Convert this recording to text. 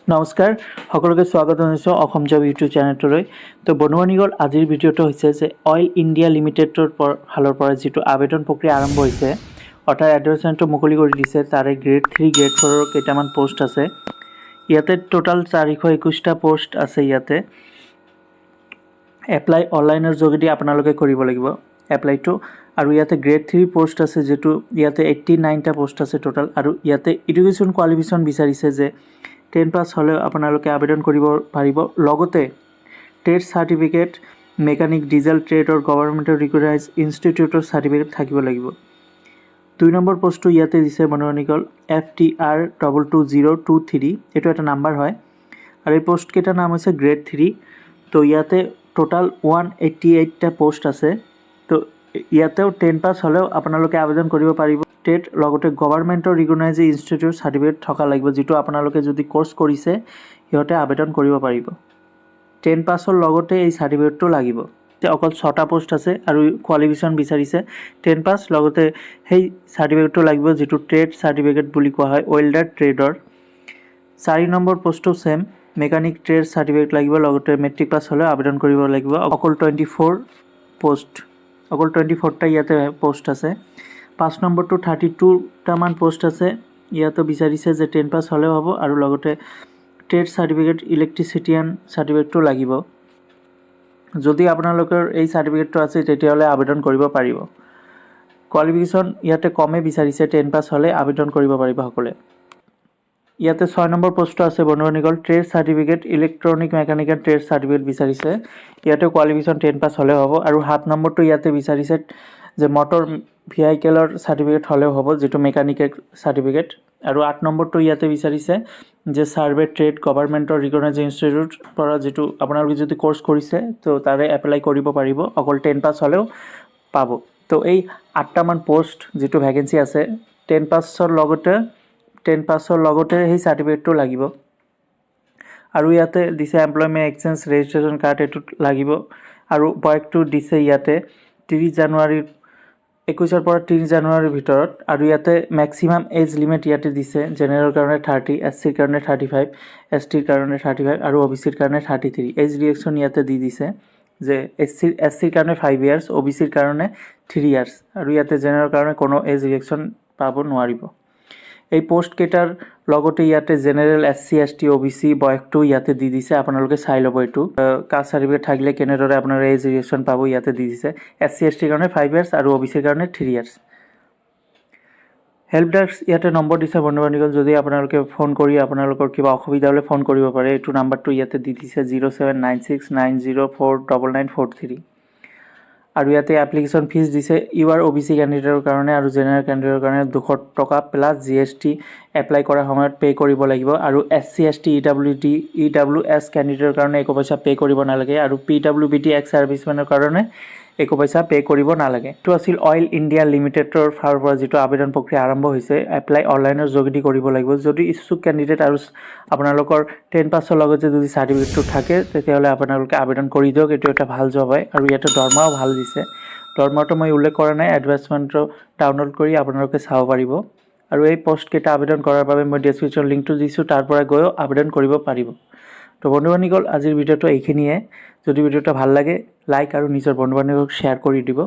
নমস্কাৰ সকলোকে স্বাগত জনাইছোঁ অসম জব ইউটিউব চেনেলটোলৈ। তো বন্ধুবান্ধৱীসকল, আজিৰ ভিডিঅ'টো হৈছে যে অইল ইণ্ডিয়া লিমিটেডৰ ফালৰ পৰা যিটো আবেদন প্ৰক্ৰিয়া আৰম্ভ হৈছে, অৰ্থাৎ এডভাৰটাইজমেণ্টটো মুকলি কৰি দিছে। তাৰে গ্ৰেড 3 গ্ৰেড 4ৰ কেইটামান পোষ্ট আছে। ইয়াতে টোটাল 421টা পোষ্ট আছে। ইয়াতে এপ্লাই অনলাইনৰ যোগেদি আপোনালোকে কৰিব লাগিব এপ্লাইটো। আৰু ইয়াতে গ্ৰেড 3 পোষ্ট আছে, যিটো ইয়াতে 89টা পোষ্ট আছে টোটাল। আৰু ইয়াতে এডুকেশ্যন কোৱালিফিকেশ্যন বিচাৰিছে যে 10 পাছ হ'লেও আপোনালোকে আবেদন কৰিব পাৰিব। লগতে ট্ৰেড চাৰ্টিফিকেট, মেকানিক, ডিজেল ট্ৰেডৰ গভৰ্ণমেণ্টৰ ৰিকগনাইজ ইনষ্টিটিউটৰ চাৰ্টিফিকেট থাকিব লাগিব। 2 নম্বৰ পোষ্টটো ইয়াতে দিছে বন্ধুবান্ধৱীসকল, FTR 22023, এইটো এটা নাম্বাৰ হয়। আৰু এই পোষ্টকেইটাৰ নাম হৈছে গ্ৰেড 3। তো ইয়াতে টোটাল 188টা পোষ্ট আছে। তো ইয়াতেও 10 পাছ হ'লেও আপোনালোকে আবেদন কৰিব পাৰিব। ট্ৰেড লগতে গভৰ্ণমেণ্টৰ ৰিকগনাইজ ইনষ্টিটিউট চাৰ্টিফিকেট থকা লাগিব, যিটো আপোনালোকে যদি কোৰ্চ কৰিছে সিহঁতে আবেদন কৰিব পাৰিব। 10 পাছৰ লগতে এই চাৰ্টিফিকেটটো লাগিব। অকল 6টা পোষ্ট আছে আৰু কোৱালিফিকেশ্যন বিচাৰিছে 10 পাছ, লগতে সেই চাৰ্টিফিকেটটো লাগিব, যিটো ট্ৰেড চাৰ্টিফিকেট বুলি কোৱা হয় ৱেল্ডাৰ ট্ৰেডৰ। 4 নম্বৰ পোষ্টটো ছেম, মেকানিক ট্ৰেড চাৰ্টিফিকেট লাগিব, লগতে মেট্ৰিক পাছ হ'লেও আবেদন কৰিব লাগিব। অকল 24টা ইয়াতে পোষ্ট আছে। 5 নম্বৰটো 32টামান পোষ্ট আছে। ইয়াতো বিচাৰিছে যে 10 পাছ হ'লেও হ'ব, আৰু লগতে ট্ৰেড চাৰ্টিফিকেট, ইলেক্ট্ৰিচিটিয়ান চাৰ্টিফিকেটটো লাগিব। যদি আপোনালোকৰ এই চাৰ্টিফিকেটটো আছে তেতিয়াহ'লে আবেদন কৰিব পাৰিব। কোৱালিফিকেশ্যন ইয়াতে কমেই বিচাৰিছে, 10 পাছ হ'লে আবেদন কৰিব পাৰিব সকলোৱে। ইয়াতে 6 নম্বৰ পোষ্টটো আছে বন্ধুবান্ধৱীসকল, trade certificate, electronic mechanical trade certificate বিচাৰিছে। ইয়াতে কোৱালিফিকেশ্যন 10 পাছ হ'লেও হ'ব। আৰু 7 নম্বৰটো ইয়াতে বিচাৰিছে যে মটৰ ভেহিকেলৰ চাৰ্টিফিকেট হ'লেও হ'ব, যিটো মেকানিকেল চাৰ্টিফিকেট। আৰু 8 নম্বৰটো ইয়াতে বিচাৰিছে যে ছাৰ্ভে ট্ৰেড গভৰ্ণমেণ্টৰ ৰিকগনাইজ ইনষ্টিটিউট পৰা, যিটো আপোনালোকে যদি কোৰ্চ কৰিছে তো তাৰে এপ্লাই কৰিব পাৰিব, অকল 10 পাছ হ'লেও পাব। তো এই 8টামান পোষ্ট যিটো ভেকেঞ্চি আছে, 10 পাছৰ লগতে সেই চাৰ্টিফিকেটটো লাগিব। আৰু ইয়াতে দিছে এমপ্লয়মেণ্ট এক্সচেঞ্জ ৰেজিষ্ট্ৰেশ্যন কাৰ্ড, এইটোত লাগিব। আৰু বয়সটো দিছে ইয়াতে 21ৰ পৰা 30 জানুৱাৰীৰ ভিতৰত। আৰু ইয়াতে মেক্সিমাম এজ লিমিট ইয়াতে দিছে, জেনেৰেলৰ কাৰণে 30, SCৰ কাৰণে 35, STৰ কাৰণে 35 আৰু OBCৰ কাৰণে 33। এজ ৰিলেক্সন ইয়াতে দি দিছে যে SCৰ কাৰণে 5 ইয়াৰ্ছ, OBCৰ কাৰণে 3 ইয়াৰ্ছ, আৰু ইয়াতে জেনেৰেলৰ কাৰণে কোনো এজ ৰিলেক্সন পাব নোৱাৰিব। এই পোষ্টকেইটাৰ লগতে ইয়াতে জেনেৰেল, SC, ST, OBC বয়সটো ইয়াতে দি দিছে, আপোনালোকে চাই ল'ব। এইটো কাষ্ট চাৰ্টিফিকেট থাকিলে কেনেদৰে আপোনাৰ এজ ৰিলেক্সন পাব ইয়াতে দি দিছে। SC, STৰ কাৰণে 5 ইয়াৰ্ছ আৰু OBCৰ কাৰণে 3 ইয়াৰ্ছ। হেল্প ডেস্ক ইয়াতে নম্বৰ দিছে বন্ধুবান্ধৱীসকল, যদি আপোনালোকে ফোন কৰি আপোনালোকৰ কিবা অসুবিধা হ'লে ফোন কৰিব পাৰে। এইটো নাম্বাৰটো ইয়াতে দি দিছে 0796904943। আৰু ইয়াতে এপ্লিকেশ্যন ফিজ দিছে, OBC কেণ্ডিডেটৰ কাৰণে আৰু জেনেৰেল কেণ্ডিডেটৰ কাৰণে 200 টকা প্লাছ GST এপ্লাই কৰাৰ সময়ত পে' কৰিব লাগিব। আৰু SC, ST, EWS কেণ্ডিডেটৰ কাৰণে 1 পইচা পে' কৰিব নালাগে। আৰু PWBT এক্স ছাৰ্ভিচমেনৰ কাৰণে 1 পইচা পে' কৰিব নালাগে। এইটো আছিল অইল ইণ্ডিয়া লিমিটেডৰ ফালৰ পৰা যিটো আবেদন প্ৰক্ৰিয়া আৰম্ভ হৈছে। এপ্লাই অনলাইনৰ যোগেদি কৰিব লাগিব। যদি ইচ্ছুক কেণ্ডিডেট আৰু আপোনালোকৰ 10 পাছৰ লগতে যদি চাৰ্টিফিকেটটো থাকে তেতিয়াহ'লে আপোনালোকে আবেদন কৰি দিয়ক। এইটো এটা ভাল জব হয়, আৰু ইয়াতে দৰমহাও ভাল দিছে। দৰমহাটো মই উল্লেখ কৰা নাই, এডভাৰটাইজমেণ্টটো ডাউনলোড কৰি আপোনালোকে চাব পাৰিব। আৰু এই পোষ্টকেইটা আবেদন কৰাৰ বাবে মই ডেছক্ৰিপশ্যন লিংকটো দিছোঁ, তাৰ পৰা গৈও আবেদন কৰিব পাৰিব। তো বন্ধুবান্ধৱীসকল, আজিৰ ভিডিঅ'টো এইখিনিয়ে। যদি ভিডিঅ'টো ভাল লাগে লাইক আৰু নিজৰ বন্ধু বান্ধৱীক শ্বেয়াৰ কৰি দিব।